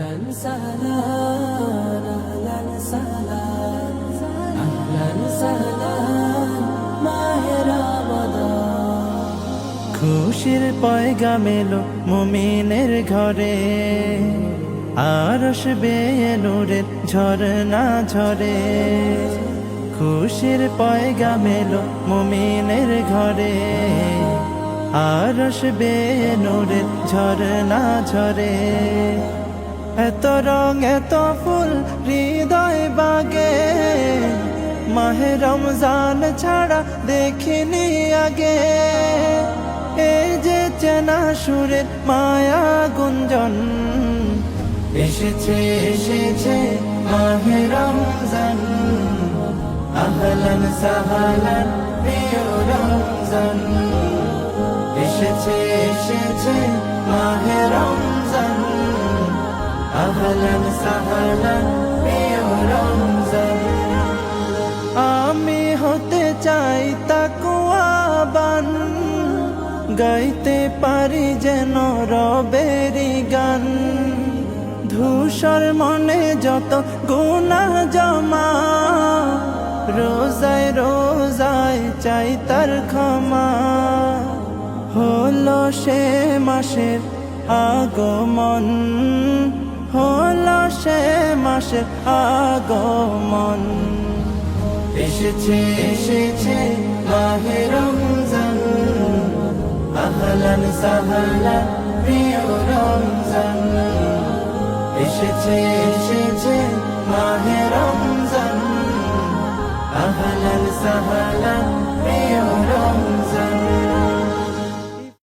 أهلا سهلا أهلا سهلا أهلا سهلا মাহে রমাদান। খুশির পয়গাম এলো মুমিনের ঘরে, আরশ বেয়ে নূরের ঝরনা ঝরে। খুশির পয়গাম এলো মুমিনের ঘরে, আরশ বেয়ে নূরের ঝরনা ঝরে। এত রং এত ফুল হৃদয় বাগে, মাহে রমজান ছাড়া দেখিনি আগে। এই যে চেনা সুরের মায়া গুঞ্জন, এসেছে এসেছে মাহে রমজান। আহলান সাহলান প্রিয় রমজান, এসেছে এসেছে মাহে রমজান। আহলান সাহলান প্রিয় রমজান। আমি হতে চাই তাকওয়াবান, গাইতে পারি যেন রবেরি গান। ধূসর মনে যত গুনাহ জমা, রোজায় রোজায় চাই তার ক্ষমা। হলো সে মাসের আগমন, হলো সে মাসের আগমন। এসেছে এসেছে মাহে রমজান। আহলান সাহলান প্রিয় রমজান, এসেছে এসেছে মাহে রমজান। আহলান সাহলান প্রিয় রমজান।